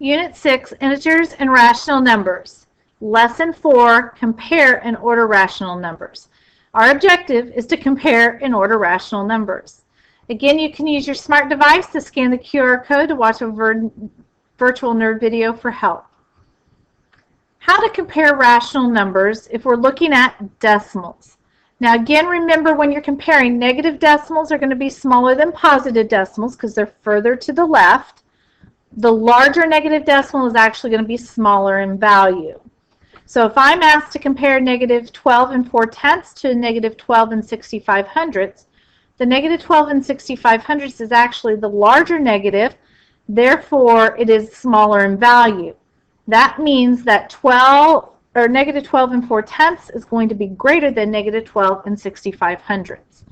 Unit 6, Integers and Rational Numbers. Lesson 4, Compare and Order Rational Numbers. Our objective is to compare and order rational numbers. Again, you can use your smart device to scan the QR code to watch a virtual nerd video for help. How to compare rational numbers if we're looking at decimals. Now again, remember when you're comparing, negative decimals are going to be smaller than positive decimals because they're further to the left. The larger negative decimal is actually going to be smaller in value. So if I'm asked to compare negative 12 and 4/10 to negative 12 and 65 hundredths, the negative 12 and 65 hundredths is actually the larger negative, therefore it is smaller in value. That means that negative 12 and 4/10 is going to be greater than negative 12 and 65 hundredths.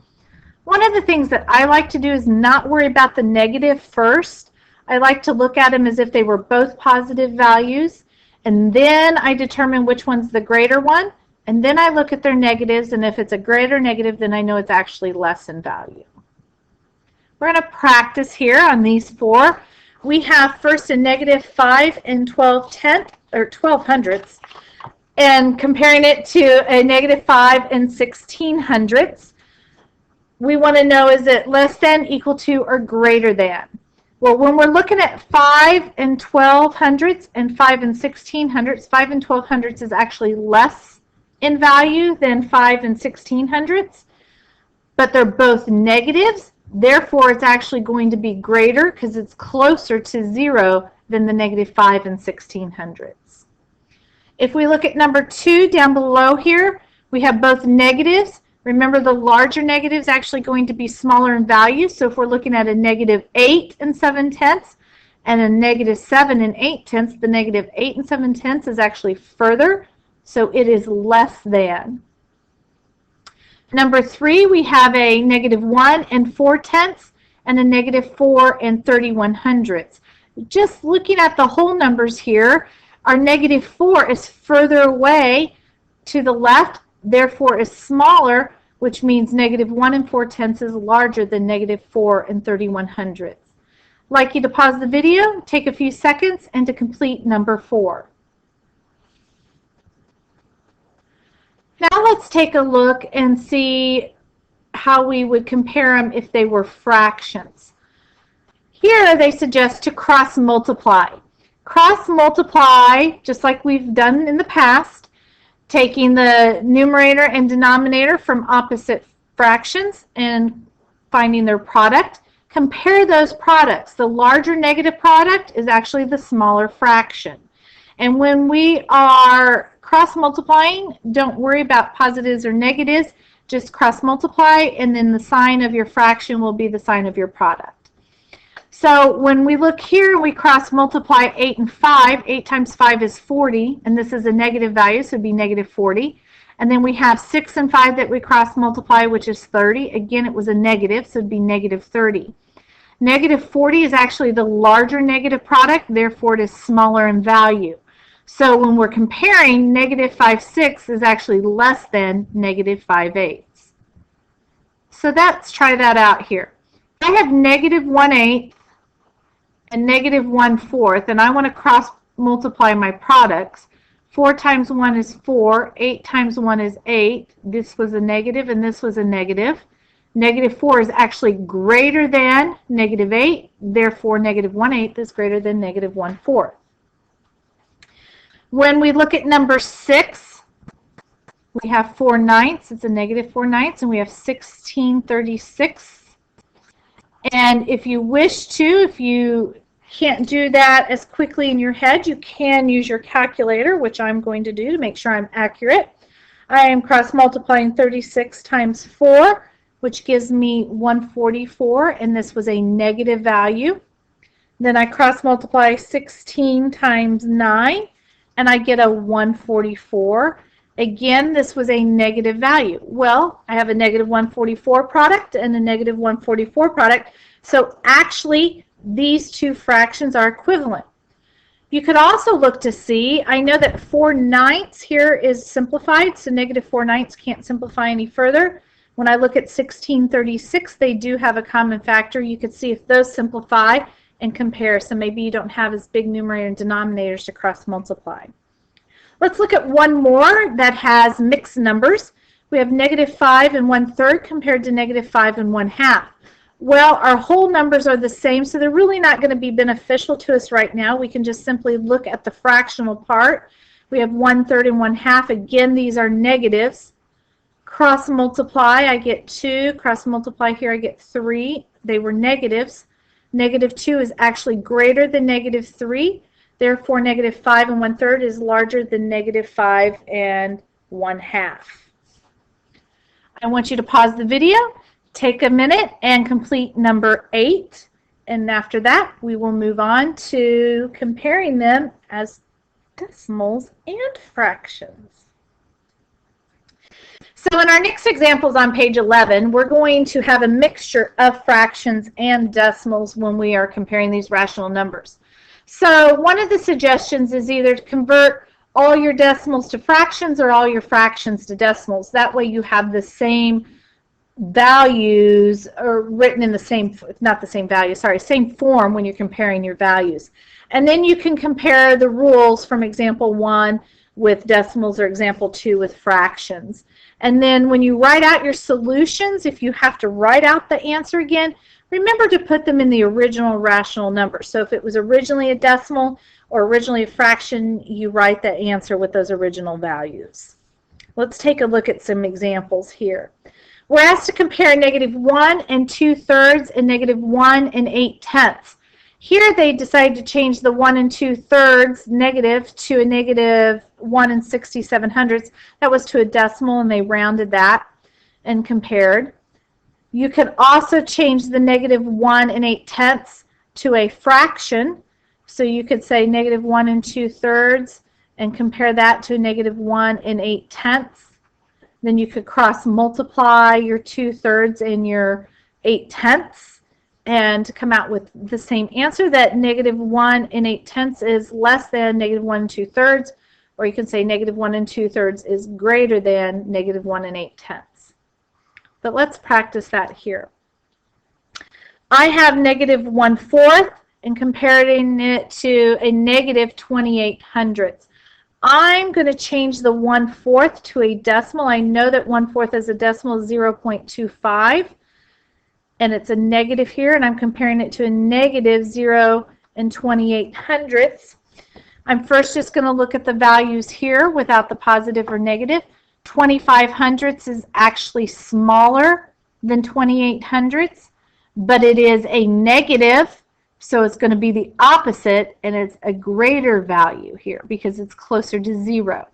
One of the things that I like to do is not worry about the negative first. I like to look at them as if they were both positive values, and then I determine which one's the greater one, and then I look at their negatives, and if it's a greater negative, then I know it's actually less in value. We're going to practice here on these four. We have first a negative 5 and 12 hundredths, and comparing it to a negative 5 and 16 hundredths. We want to know, is it less than, equal to, or greater than? Well, when we're looking at 5 and 12 hundredths and 5 and 16 hundredths, 5 and 12 hundredths is actually less in value than 5 and 16 hundredths, but they're both negatives. Therefore, it's actually going to be greater because it's closer to 0 than the negative 5 and 16 hundredths. If we look at number 2 down below here, we have both negatives. Remember, the larger negative is actually going to be smaller in value. So if we're looking at a negative 8 and 7/10 and a negative 7 and 8/10, the negative 8 and 7/10 is actually further, so it is less than. Number 3, we have a negative 1 and 4/10 and a negative 4 and 31 hundredths. Just looking at the whole numbers here, our negative 4 is further away to the left, therefore is smaller, which means negative 1 and 4/10 is larger than negative 4 and 31 hundredths. I'd like you to pause the video, take a few seconds, and to complete number 4. Now let's take a look and see how we would compare them if they were fractions. Here they suggest to cross multiply. Cross multiply, just like we've done in the past, taking the numerator and denominator from opposite fractions and finding their product. Compare those products. The larger negative product is actually the smaller fraction. And when we are cross multiplying, don't worry about positives or negatives. Just cross multiply, and then the sign of your fraction will be the sign of your product. So when we look here, we cross multiply 8 and 5. 8 times 5 is 40, and this is a negative value, so it would be negative 40. And then we have 6 and 5 that we cross multiply, which is 30. Again, it was a negative, so it would be negative 30. Negative 40 is actually the larger negative product, therefore it is smaller in value. So when we're comparing, negative 5/6 is actually less than negative 5/8. So let's try that out here. I have negative 1/8 and negative 1/4, and I want to cross multiply my products. 4 times 1 is 4, 8 times 1 is 8. This was a negative and this was a negative. Negative 4 is actually greater than negative 8, therefore negative 1/8 is greater than negative 1/4. When we look at number 6, we have 4/9, it's a negative 4/9, and we have 16/36. And if you wish to, if you can't do that as quickly in your head, you can use your calculator, which I'm going to do to make sure I'm accurate. I am cross multiplying 36 times 4, which gives me 144, and this was a negative value. Then I cross multiply 16 times 9, and I get a 144. Again, this was a negative value. Well, I have a negative 144 product and a negative 144 product, so actually these two fractions are equivalent. You could also look to see, I know that 4/9 here is simplified, so negative 4/9 can't simplify any further. When I look at 16/36, they do have a common factor. You could see if those simplify, and compare. So maybe you don't have as big numerator and denominators to cross multiply. Let's look at one more that has mixed numbers. We have -5 1/3 compared to -5 1/2. Well, our whole numbers are the same, so they're really not going to be beneficial to us right now. We can just simply look at the fractional part. We have 1/3 and 1/2. Again, these are negatives. Cross multiply, I get 2. Cross multiply here, I get 3. They were negatives. -2 is actually greater than -3. Therefore, -5 1/3 is larger than -5 1/2. I want you to pause the video, take a minute, and complete number 8. And after that, we will move on to comparing them as decimals and fractions. So in our next examples on page 11, we're going to have a mixture of fractions and decimals when we are comparing these rational numbers. So one of the suggestions is either to convert all your decimals to fractions or all your fractions to decimals. That way you have the same values, or written in the same, not the same value, sorry, same form when you're comparing your values. And then you can compare the rules from example 1 with decimals or example 2 with fractions. And then when you write out your solutions, if you have to write out the answer again, remember to put them in the original rational number. So if it was originally a decimal or originally a fraction, you write the answer with those original values. Let's take a look at some examples here. We're asked to compare -1 2/3 and -1 8/10. Here they decided to change the 1 2/3 negative to a -1 67/100. That was to a decimal, and they rounded that and compared. You could also change the -1 8/10 to a fraction. So you could say -1 2/3 and compare that to a -1 8/10. Then you could cross multiply your 2/3 and your 8/10 and come out with the same answer, that -1 8/10 is less than -1 2/3, or you can say -1 2/3 is greater than -1 8/10. But let's practice that here. I have -1/4 and comparing it to a -28/100. I'm going to change the 1/4 to a decimal. I know that 1/4 as a decimal is 0.25, and it's a negative here, and I'm comparing it to a -0 28/100. I'm first just going to look at the values here without the positive or negative. 25/100 is actually smaller than 28/100, but it is a negative. So it's going to be the opposite, and it's a greater value here because it's closer to 0.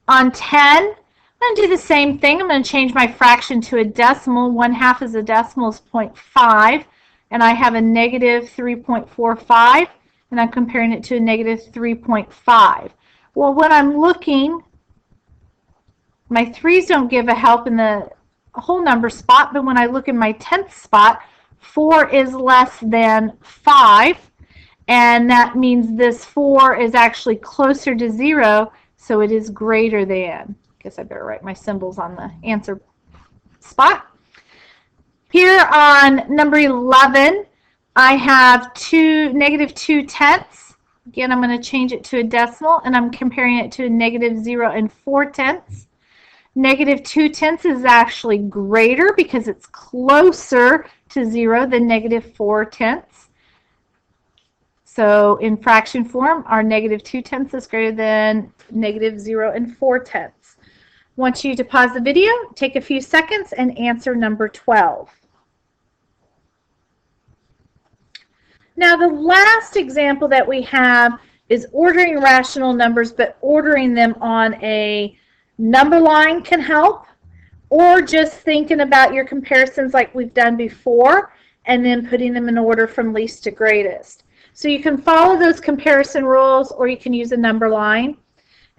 On 10, I'm going to do the same thing. I'm going to change my fraction to a decimal. 1/2 as a decimal is 0.5, and I have a -3.45, and I'm comparing it to a -3.5. Well, when I'm looking, my 3's don't give a help in the whole number spot, but when I look in my 10th spot, 4 is less than 5, and that means this 4 is actually closer to 0, so it is greater than. I guess I better write my symbols on the answer spot. Here on number 11, I have -2/10. Again, I'm going to change it to a decimal, and I'm comparing it to a -0 4/10. -2/10 is actually greater because it's closer to 0 than -4/10. So in fraction form, our -2/10 is greater than -0 4/10. I want you to pause the video, take a few seconds, and answer number 12. Now the last example that we have is ordering rational numbers, but ordering them on a number line can help, or just thinking about your comparisons like we've done before and then putting them in order from least to greatest. So you can follow those comparison rules, or you can use a number line,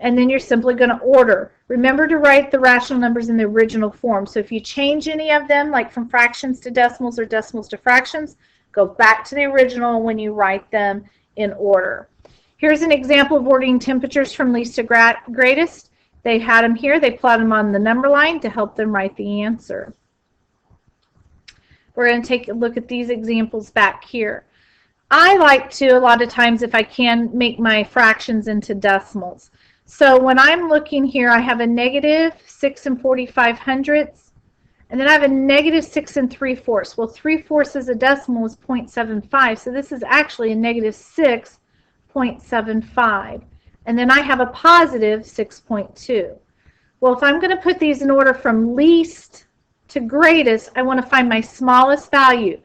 and then you're simply going to order. Remember to write the rational numbers in the original form. So if you change any of them, like from fractions to decimals or decimals to fractions, go back to the original when you write them in order. Here's an example of ordering temperatures from least to greatest. They had them here. They plotted them on the number line to help them write the answer. We're going to take a look at these examples back here. I like to, a lot of times, if I can, make my fractions into decimals. So when I'm looking here, I have a negative 6 45/100ths, and then I have a negative 6 3/4. Well, 3/4 as a decimal is 0.75, so this is actually a negative 6.75. And then I have a positive 6.2. Well, if I'm going to put these in order from least to greatest, I want to find my smallest value.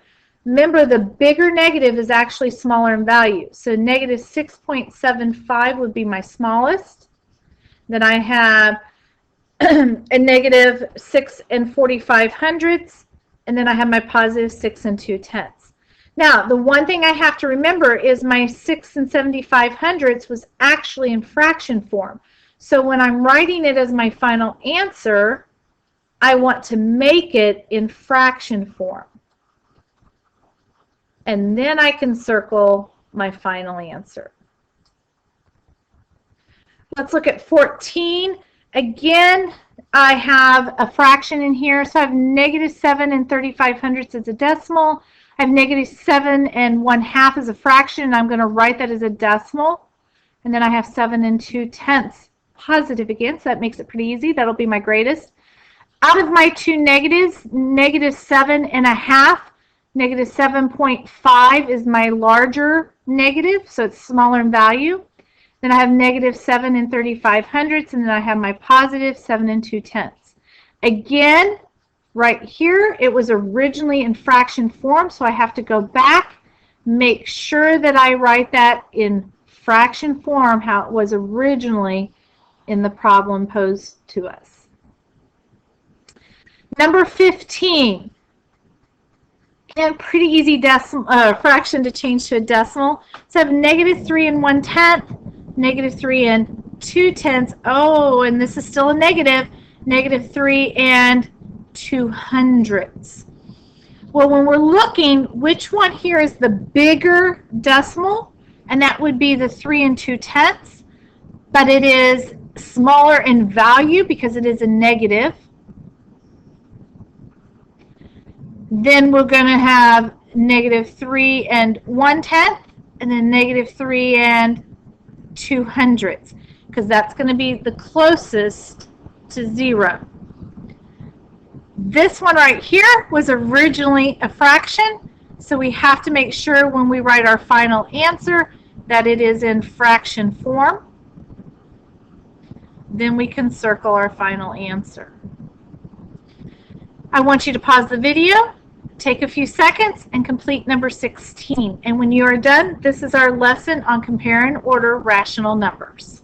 Remember, the bigger negative is actually smaller in value. So negative 6.75 would be my smallest. Then I have a negative 6 45/100ths, and then I have my positive 6 2/10. Now, the one thing I have to remember is my 6 75/100ths was actually in fraction form. So when I'm writing it as my final answer, I want to make it in fraction form. And then I can circle my final answer. Let's look at 14. Again, I have a fraction in here. So I have negative 7 35/100ths as a decimal. I have negative 7 1/2 as a fraction, and I'm going to write that as a decimal. And then I have 7 2/10 positive again, so that makes it pretty easy. That'll be my greatest. Out of my two negatives, negative 7 1/2, negative 7.5 is my larger negative, so it's smaller in value. Then I have negative 7 35/100ths, and then I have my positive 7 2/10. Again, right here, it was originally in fraction form, so I have to go back, make sure that I write that in fraction form, how it was originally in the problem posed to us. Number 15. And pretty easy fraction to change to a decimal. So I have negative 3 1/10, negative 3 2/10. Oh, and this is still a negative, negative 3 2/100ths. Well, when we're looking, which one here is the bigger decimal? And that would be the 3 2/10, but it is smaller in value because it is a negative. Then we're going to have negative 3 1/10, and then negative 3 2/100ths, because that's going to be the closest to 0. This one right here was originally a fraction, so we have to make sure when we write our final answer that it is in fraction form. Then we can circle our final answer. I want you to pause the video, take a few seconds, and complete number 16. And when you are done, this is our lesson on compare and order rational numbers.